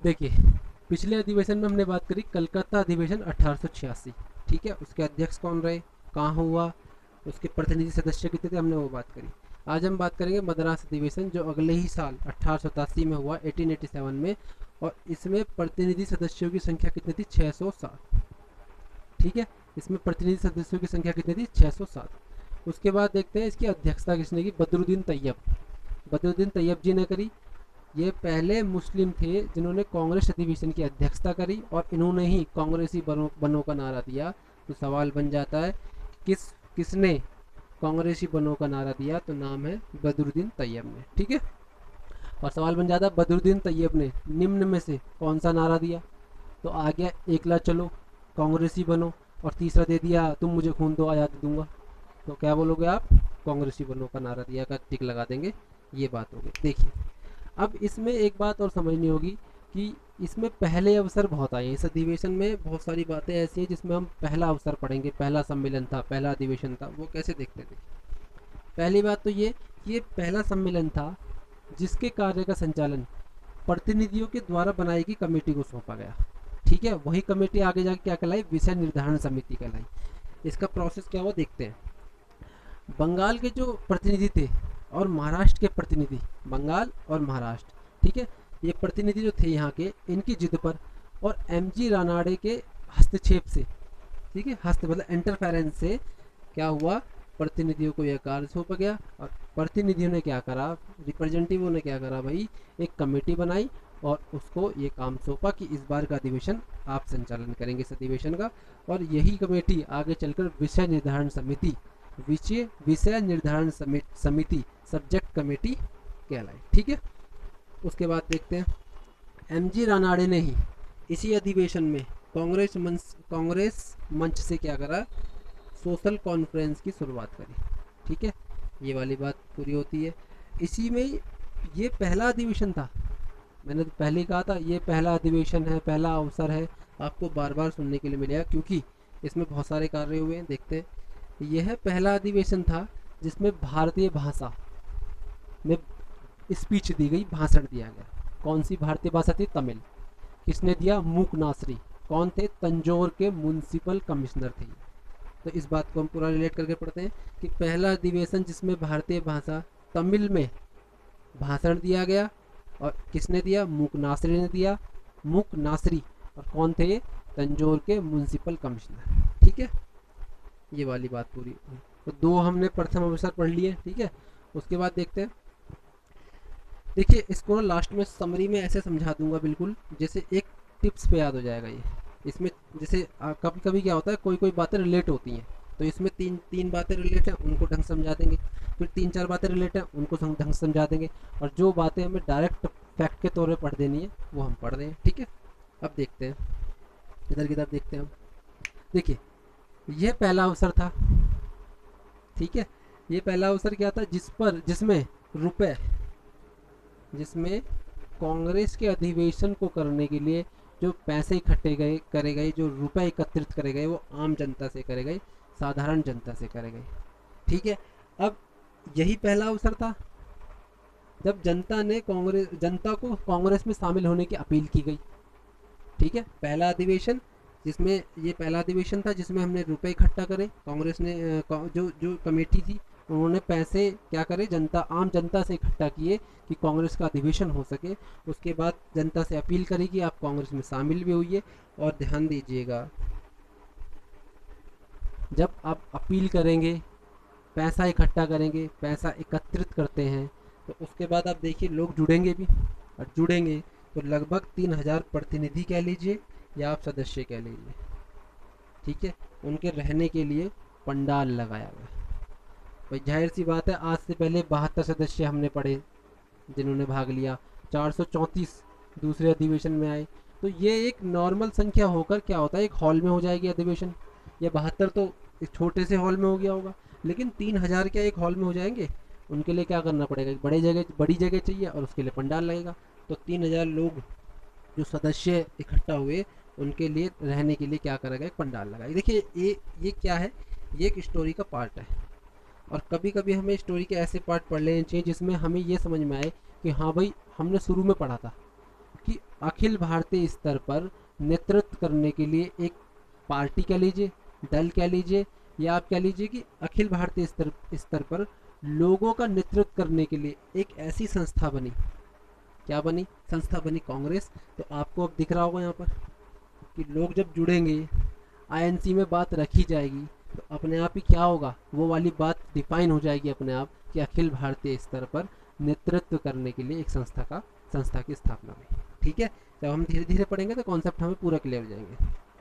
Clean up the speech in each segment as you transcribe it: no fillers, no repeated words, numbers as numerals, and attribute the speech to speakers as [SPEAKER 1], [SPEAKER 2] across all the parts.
[SPEAKER 1] देखिए, पिछले अधिवेशन में हमने बात करी कलकत्ता अधिवेशन 1886, ठीक है। उसके अध्यक्ष कौन रहे, कहाँ हुआ, उसके प्रतिनिधि सदस्य कितने थे, हमने वो बात करी। आज हम बात करेंगे मद्रास अधिवेशन जो अगले ही साल 1887 में हुआ, 1887 में। और इसमें प्रतिनिधि सदस्यों की संख्या कितनी थी, 607, ठीक है। इसमें प्रतिनिधि सदस्यों की संख्या कितनी थी, 607। उसके बाद देखते हैं इसकी अध्यक्षता किसने की, बदरुद्दीन तैयब। बदरुद्दीन तैयब जी ने करी। ये पहले मुस्लिम थे जिन्होंने कांग्रेस अधिवेशन की अध्यक्षता करी और इन्होंने ही कांग्रेसी बनो का नारा दिया। तो सवाल बन जाता है, किसने कांग्रेसी बनो का नारा दिया, तो नाम है बदरुद्दीन तैयब ने, ठीक है। और सवाल बन जाता है बदरुद्दीन तैयब ने निम्न में से कौन सा नारा दिया। तो आ गया, एकला चलो, कांग्रेसी बनो, और तीसरा दे दिया, तुम मुझे खून दो आज़ादी दूंगा। तो क्या बोलोगे आप, कांग्रेसी बनो का नारा दिया का टिक लगा देंगे। ये बात होगी। देखिए, अब इसमें एक बात और समझनी होगी कि इसमें पहले अवसर बहुत आए। इस अधिवेशन में बहुत सारी बातें ऐसी हैं जिसमें हम पहला अवसर पढ़ेंगे, पहला सम्मेलन था, पहला अधिवेशन था, वो कैसे देखते थे। पहली बात तो ये पहला सम्मेलन था जिसके कार्य का संचालन प्रतिनिधियों के द्वारा बनाई गई कमेटी को सौंपा गया, ठीक है। वही कमेटी आगे जाके क्या कहलाई, विषय निर्धारण समिति कहलाई। इसका प्रोसेस क्या हुआ देखते हैं। बंगाल के जो प्रतिनिधि थे और महाराष्ट्र के प्रतिनिधि, बंगाल और महाराष्ट्र, ठीक है, ये प्रतिनिधि जो थे यहाँ के, इनकी जिद पर और एमजी रानाडे के हस्तक्षेप से, ठीक है, हस्त मतलब इंटरफेरेंस से क्या हुआ, प्रतिनिधियों को यह कार्य सौंपा गया। और प्रतिनिधियों ने क्या करा, रिप्रेजेंटेटिवों ने क्या करा भाई, एक कमेटी बनाई और उसको ये काम सौंपा कि इस बार का अधिवेशन आप संचालन करेंगे इस अधिवेशन का। और यही कमेटी आगे चलकर विषय निर्धारण समिति, विषय निर्धारण समिति सब्जेक्ट कमेटी कहलाई, ठीक है। उसके बाद देखते हैं, एमजी रानाडे ने ही इसी अधिवेशन में कांग्रेस मंच से क्या करा, सोशल कॉन्फ्रेंस की शुरुआत करी, ठीक है। ये वाली बात पूरी होती है। इसी में ये पहला अधिवेशन था, मैंने तो पहले ही कहा था ये पहला अधिवेशन है, पहला अवसर है, आपको बार बार सुनने के लिए मिलेगा क्योंकि इसमें बहुत सारे कार्य हुए हैं। देखते हैं, यह पहला अधिवेशन था जिसमें भारतीय भाषा में स्पीच दी गई, भाषण दिया गया। कौन सी भारतीय भाषा थी, तमिल। किसने दिया, मूक नासरी। कौन थे, तंजौर के म्यूनसिपल कमिश्नर थे। तो इस बात को हम पूरा रिलेट करके पढ़ते हैं कि पहला अधिवेशन जिसमें भारतीय भाषा तमिल में भाषण दिया गया, और किसने दिया, मूक नासरी ने दिया। मूक नासरी और कौन थे, तंजौर के म्यूनसिपल कमिश्नर, ठीक है। ये वाली बात पूरी। तो दो हमने प्रथम अवसर पढ़ लिए, ठीक है। उसके बाद देखते हैं, देखिए इसको ना लास्ट में समरी में ऐसे समझा दूंगा बिल्कुल जैसे एक टिप्स पे याद हो जाएगा ये। इसमें जैसे कभी कभी क्या होता है, कोई कोई बातें रिलेट होती हैं, तो इसमें तीन बातें रिलेट हैं उनको ढंग से समझा देंगे, फिर 3-4 बातें रिलेट हैं उनको ढंग से समझा देंगे, और जो बातें हमें डायरेक्ट फैक्ट के तौर पर पढ़ देनी है वो हम पढ़ रहे हैं, ठीक है। अब देखते हैं, इधर की तरफ देखते हैं हम। देखिए, यह पहला अवसर था, ठीक है। ये पहला अवसर क्या था, जिसमें कांग्रेस के अधिवेशन को करने के लिए जो पैसे इकट्ठे करे गए, जो रुपए एकत्रित करे गए, वो आम जनता से करे गए, साधारण जनता से करे गए, ठीक है। अब यही पहला अवसर था जब जनता को कांग्रेस में शामिल होने की अपील की गई, ठीक है। पहला अधिवेशन ये पहला अधिवेशन था जिसमें हमने रुपए इकट्ठा करे, कांग्रेस ने जो कमेटी थी उन्होंने पैसे क्या करे, आम जनता से इकट्ठा किए कि कांग्रेस का अधिवेशन हो सके। उसके बाद जनता से अपील करी कि आप कांग्रेस में शामिल भी होइए। और ध्यान दीजिएगा, जब आप अपील करेंगे, पैसा इकट्ठा करेंगे, पैसा एकत्रित करते हैं, तो उसके बाद आप देखिए लोग जुड़ेंगे भी, और जुड़ेंगे तो लगभग 3000 प्रतिनिधि कह लीजिए या आप सदस्य कह लीजिए, ठीक है, उनके रहने के लिए पंडाल लगाया गया। भाई जाहिर सी बात है, आज से पहले 72 सदस्य हमने पढ़े जिन्होंने भाग लिया, 434 दूसरे अधिवेशन में आए। तो ये एक नॉर्मल संख्या होकर क्या होता है, एक हॉल में हो जाएगी अधिवेशन, या 72 तो एक छोटे से हॉल में हो गया होगा, लेकिन 3000 क्या एक हॉल में हो जाएंगे। उनके लिए क्या करना पड़ेगा, बड़ी जगह चाहिए और उसके लिए पंडाल लगेगा। तो 3000 लोग जो सदस्य इकट्ठा हुए उनके लिए रहने के लिए क्या करेगा, एक पंडाल लगाएगा। देखिए ये क्या है, ये एक स्टोरी का पार्ट है। और कभी कभी हमें स्टोरी के ऐसे पार्ट पढ़ लेने चाहिए जिसमें हमें ये समझ में आए कि हाँ भाई, हमने शुरू में पढ़ा था कि अखिल भारतीय स्तर पर नेतृत्व करने के लिए एक पार्टी कह लीजिए, दल कह लीजिए, या आप कह लीजिए कि अखिल भारतीय स्तर पर लोगों का नेतृत्व करने के लिए एक ऐसी संस्था बनी। क्या बनी? संस्था बनी कांग्रेस। तो आपको अब दिख रहा होगा यहाँ पर कि लोग जब जुड़ेंगे, आईएनसी में बात रखी जाएगी, तो अपने आप ही क्या होगा, वो वाली बात डिफाइन हो जाएगी अपने आप कि अखिल भारतीय स्तर पर नेतृत्व करने के लिए एक संस्था की स्थापना हुई। ठीक है, जब हम धीरे धीरे पढ़ेंगे तो कॉन्सेप्ट हमें पूरा क्लियर हो जाएंगे।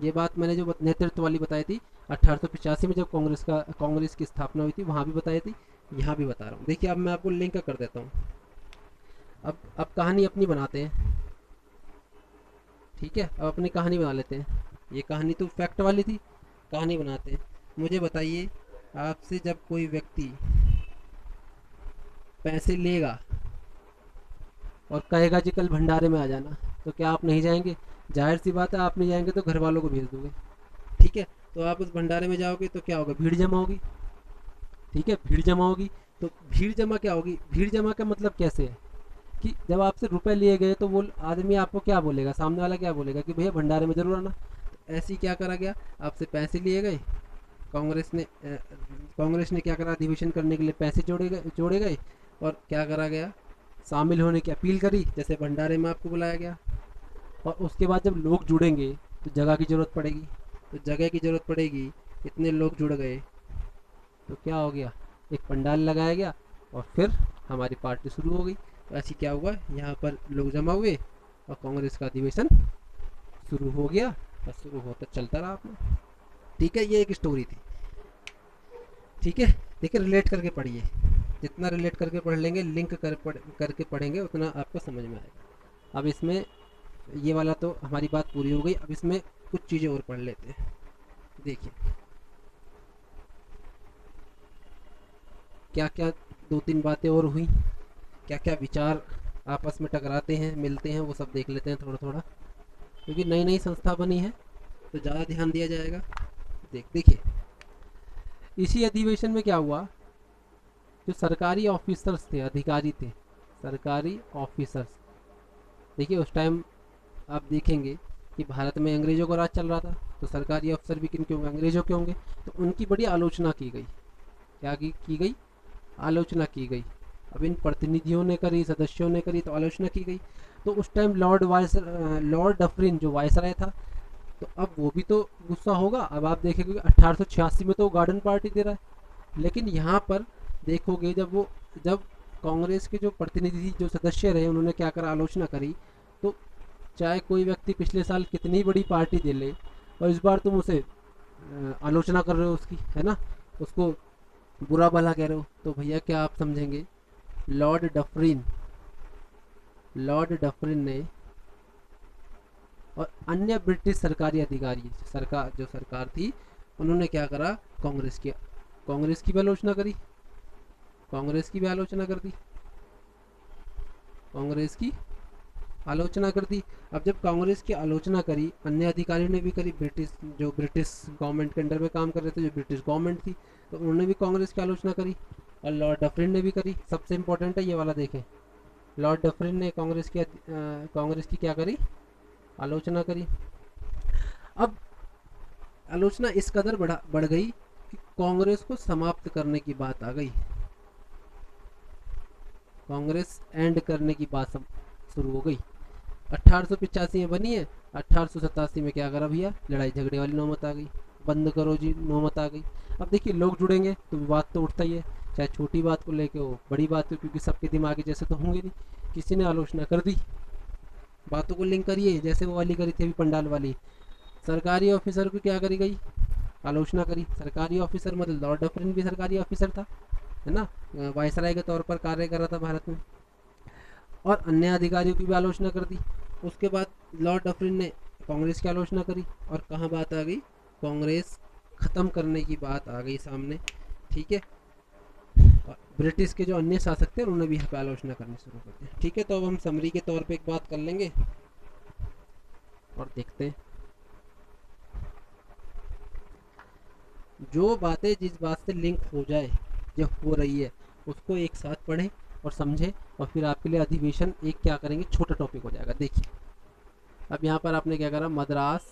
[SPEAKER 1] ये बात मैंने जो नेतृत्व वाली बताई थी 1885 में जब कांग्रेस की स्थापना हुई थी, वहाँ भी बताई थी, यहाँ भी बता रहा हूँ। देखिए अब मैं आपको लिंक कर देता हूँ। अब कहानी अपनी बनाते हैं। ठीक है, अब अपनी कहानी बना लेते हैं। ये कहानी तो फैक्ट वाली थी, कहानी बनाते हैं। मुझे बताइए, आपसे जब कोई व्यक्ति पैसे लेगा और कहेगा जी कल भंडारे में आ जाना, तो क्या आप नहीं जाएंगे? जाहिर सी बात है, आप नहीं जाएंगे तो घर वालों को भेज दोगे। ठीक है, तो आप उस भंडारे में जाओगे तो क्या होगा? भीड़ जमा होगी। ठीक है, भीड़ जमा होगी। तो भीड़ जमा क्या होगी? भीड़ जमा का मतलब कैसे है कि जब आपसे रुपए लिए गए तो वो आदमी आपको क्या बोलेगा, सामने वाला क्या बोलेगा कि भैया भंडारे में जरूर आना। तो ऐसे ही क्या करा गया, आपसे पैसे लिए गए, कांग्रेस ने क्या करा, अधिवेशन करने के लिए पैसे जोड़े गए और क्या करा गया, शामिल होने की अपील करी, जैसे भंडारे में आपको बुलाया गया। और उसके बाद जब लोग जुड़ेंगे तो जगह की ज़रूरत पड़ेगी, तो जगह की ज़रूरत पड़ेगी, इतने लोग जुड़ गए तो क्या हो गया, एक पंडाल लगाया गया और फिर हमारी पार्टी शुरू हो गई। तो ऐसी क्या हुआ, यहाँ पर लोग जमा हुए और कांग्रेस का अधिवेशन शुरू हो गया और शुरू होता चलता रहा अपना। ठीक है, ये एक स्टोरी थी। ठीक है, देखिए रिलेट करके पढ़िए, जितना रिलेट करके पढ़ लेंगे, लिंक करके पढ़ेंगे, उतना आपको समझ में आएगा। अब इसमें ये वाला तो हमारी बात पूरी हो गई, अब इसमें कुछ चीज़ें और पढ़ लेते हैं। देखिए क्या क्या दो तीन बातें और हुई, क्या क्या विचार आपस में टकराते हैं, मिलते हैं, वो सब देख लेते हैं थोड़ा थोड़ा, क्योंकि नई नई संस्था बनी है तो ज़्यादा ध्यान दिया जाएगा। देखिए इसी अधिवेशन में क्या हुआ, जो सरकारी ऑफिसर्स थे, अधिकारी थे, सरकारी ऑफिसर्स, देखिए उस टाइम आप देखेंगे कि भारत में अंग्रेज़ों का राज चल रहा था, तो सरकारी अफसर भी किन के होंगे, अंग्रेज़ों के होंगे। तो उनकी बड़ी आलोचना की गई। क्या की गई? आलोचना की गई। अब इन प्रतिनिधियों ने करी, सदस्यों ने करी, तो आलोचना की गई। तो उस टाइम लॉर्ड डफरिन जो वायसराय था, तो अब वो भी तो गुस्सा होगा। अब आप देखेंगे 1886 में तो गार्डन पार्टी दे रहा है, लेकिन यहाँ पर देखोगे जब कांग्रेस के जो प्रतिनिधि, जो सदस्य रहे, उन्होंने क्या करा, आलोचना करी। तो चाहे कोई व्यक्ति पिछले साल कितनी बड़ी पार्टी दे ले और इस बार तुम उसे आलोचना कर रहे हो उसकी, है ना, उसको बुरा भला कह रहे हो, तो भैया क्या आप समझेंगे, लॉर्ड डफरिन ने और अन्य ब्रिटिश सरकारी अधिकारी, जो सरकार थी, उन्होंने क्या करा, कांग्रेस की भी आलोचना करी, कांग्रेस की आलोचना कर दी। अब जब कांग्रेस की आलोचना करी, अन्य अधिकारियों ने भी करी, ब्रिटिश गवर्नमेंट के अंडर में काम कर रहे थे, जो ब्रिटिश गवर्नमेंट थी, तो उन्होंने भी कांग्रेस की आलोचना करी और लॉर्ड डफरिन ने भी करी। सबसे इम्पोर्टेंट है ये वाला, देखें, लॉर्ड डफरिन ने कांग्रेस की क्या करी, आलोचना करी। अब आलोचना इस कदर बढ़ गई कि कांग्रेस को समाप्त करने की बात आ गई, कांग्रेस एंड करने की बात शुरू हो गई। 1885 में बनी है, 1887 में क्या करा भैया, लड़ाई झगड़े वाली नौबत आ गई, बंद करो जी नौबत आ गई। अब देखिए लोग जुड़ेंगे तो विवाद तो उठता ही है, चाहे छोटी बात को लेके हो, बड़ी बात हो, क्योंकि सबके दिमाग जैसे तो होंगे नहीं। किसी ने आलोचना कर दी, बातों को लिंक करिए, जैसे वो वाली करी थी अभी पंडाल वाली, सरकारी ऑफिसर को क्या करी गई, आलोचना करी। सरकारी ऑफिसर मतलब लॉर्ड डफरिन भी सरकारी ऑफिसर था, है ना, वायसराय के तौर पर कार्य कर रहा था भारत में, और अन्य अधिकारियों की भी आलोचना कर दी। उसके बाद लॉर्ड डफरिन ने कांग्रेस की आलोचना करी और कहाँ बात आ गई, कांग्रेस ख़त्म करने की बात आ गई सामने। ठीक है, और ब्रिटिश के जो अन्य शासक थे उन्होंने भी यहाँ पे आलोचना करनी शुरू कर दी। ठीक है, तो अब हम समरी के तौर पे एक बात कर लेंगे और देखते हैं जो बातें जिस बात से लिंक हो जाए, जो हो रही है, उसको एक साथ पढ़ें और समझें, और फिर आपके लिए अधिवेशन एक क्या करेंगे, छोटा टॉपिक हो जाएगा। देखिए अब यहाँ पर आपने क्या करा, मद्रास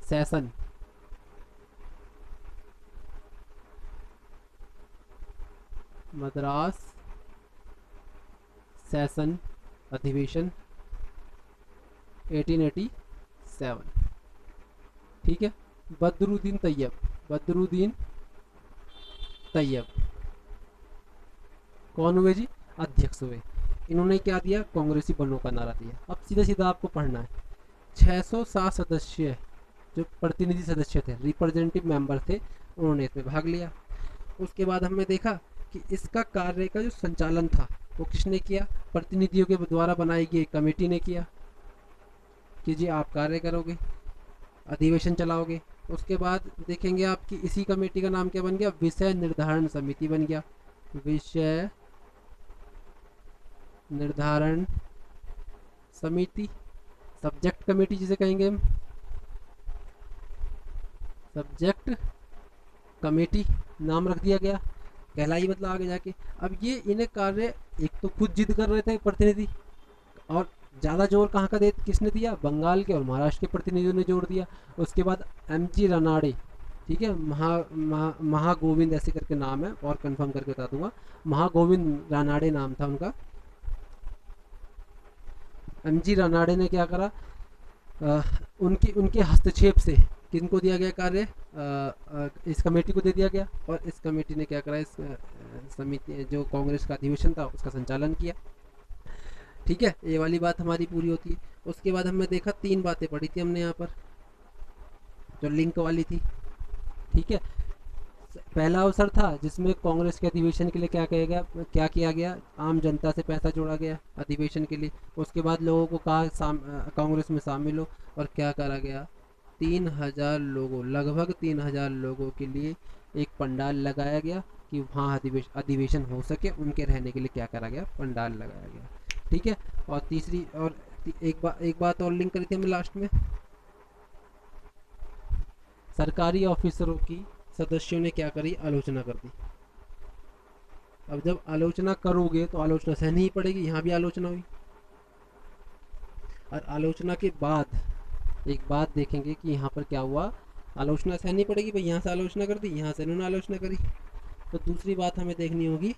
[SPEAKER 1] सेशन, मद्रास सेशन अधिवेशन 1887, ठीक है। बदरुद्दीन तैयब, बदरुद्दीन तैयब कौन हुए जी, अध्यक्ष हुए। इन्होंने क्या दिया, कांग्रेसी बनो का नारा दिया। अब सीधा सीधा आपको पढ़ना है। 607 सदस्य जो प्रतिनिधि सदस्य थे, रिप्रेजेंटेटिव मेंबर थे, उन्होंने इसमें भाग लिया। उसके बाद हमने देखा कि इसका कार्य का जो संचालन था वो किसने किया, प्रतिनिधियों के द्वारा बनाई गई कमेटी ने किया कि जी आप कार्य करोगे, अधिवेशन चलाओगे। उसके बाद देखेंगे आपकी इसी कमेटी का नाम क्या बन गया, विषय निर्धारण समिति बन गया। विषय निर्धारण समिति, सब्जेक्ट कमेटी जिसे कहेंगे हम, सब्जेक्ट कमेटी नाम रख दिया गया, कहलाई मतलब आगे जाके। अब ये इन्हें कार्य, एक तो खुद जिद कर रहे थे प्रतिनिधि, और ज़्यादा जोर कहाँ का किसने दिया, बंगाल के और महाराष्ट्र के प्रतिनिधियों ने जोर दिया। उसके बाद एमजी रानाडे, ठीक है, महागोविंद ऐसे करके नाम है, और कंफर्म करके बता दूंगा, महागोविंद रानाडे नाम था उनका। एमजी रानाडे ने क्या करा, उनके हस्तक्षेप से किनको दिया गया कार्य, इस कमेटी को दे दिया गया, और इस कमेटी ने क्या करा, इस समिति जो कांग्रेस का अधिवेशन था उसका संचालन किया, ठीक है। ये वाली बात हमारी पूरी होती है। उसके बाद हमने देखा 3 बातें पढ़ी थी हमने यहाँ पर, जो लिंक वाली थी, ठीक है। पहला अवसर था जिसमें कांग्रेस के अधिवेशन के लिए क्या किया गया, आम जनता से पैसा जोड़ा गया अधिवेशन के लिए। उसके बाद लोगों को कहा कांग्रेस में शामिल हो, और क्या करा गया, 3000 लोगों, लगभग 3000 लोगों के लिए एक पंडाल लगाया गया कि वहाँ अधिवेशन हो सके, उनके रहने के लिए क्या करा गया, पंडाल लगाया गया, ठीक है। और तीसरी, और एक बात और लिंक करी थी हमने लास्ट में, सरकारी ऑफिसरों की सदस्यों ने क्या करी, आलोचना कर दी। अब जब आलोचना करोगे तो आलोचना सहनी ही पड़ेगी, यहाँ भी आलोचना हुई। और आलोचना के बाद एक बात देखेंगे कि यहाँ पर क्या हुआ, आलोचना सहनी पड़ेगी भाई, यहाँ से आलोचना कर दी, यहाँ से इन्होंने आलोचना करी। तो दूसरी बात हमें देखनी होगी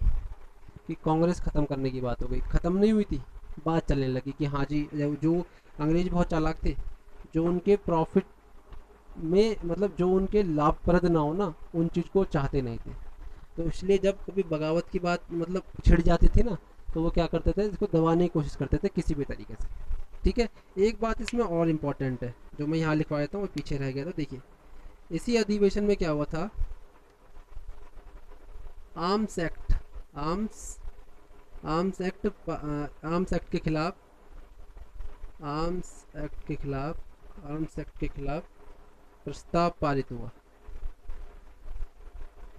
[SPEAKER 1] कि कांग्रेस ख़त्म करने की बात हो गई, ख़त्म नहीं हुई थी, बात चलने लगी कि हाँ जी, जो अंग्रेज बहुत चालाक थे, जो उनके प्रॉफिट में, मतलब जो उनके लाभप्रद ना हो ना, उन चीज़ को चाहते नहीं थे। तो इसलिए जब कभी बगावत की बात मतलब छिड़ जाती थी ना, तो वो क्या करते थे, इसको दबाने की कोशिश करते थे किसी भी तरीके से, ठीक है। एक बात इसमें और इम्पॉर्टेंट है जो मैं यहाँ लिखवा देता हूँ, पीछे रह गया था, देखिए इसी अधिवेशन में क्या हुआ था, आर्म्स एक्ट, आर्म्स एक्ट के खिलाफ, आर्म्स एक्ट के खिलाफ प्रस्ताव पारित हुआ,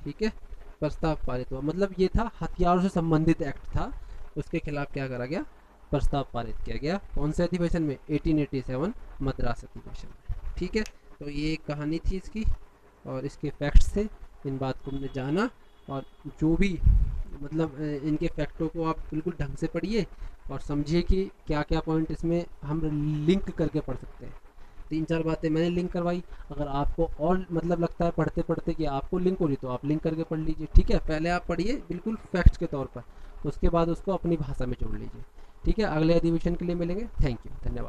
[SPEAKER 1] ठीक है, प्रस्ताव पारित हुआ, मतलब ये था हथियारों से संबंधित एक्ट था, उसके खिलाफ क्या करा गया, प्रस्ताव पारित किया गया। कौन से अधिवेशन में, 1887 मद्रास अधिवेशन में, ठीक है। तो ये एक कहानी थी इसकी, और इसके फैक्ट्स थे, इन बात को हमने जाना, और जो भी मतलब इनके फैक्टों को आप बिल्कुल ढंग से पढ़िए और समझिए कि क्या क्या पॉइंट इसमें हम लिंक करके पढ़ सकते हैं। 3-4 बातें मैंने लिंक करवाई, अगर आपको और मतलब लगता है पढ़ते पढ़ते कि आपको लिंक हो रही, तो आप लिंक करके पढ़ लीजिए, ठीक है। पहले आप पढ़िए बिल्कुल फैक्ट्स के तौर पर, उसके बाद उसको अपनी भाषा में जोड़ लीजिए, ठीक है। अगले अधिवेशन के लिए मिलेंगे, थैंक यू, धन्यवाद।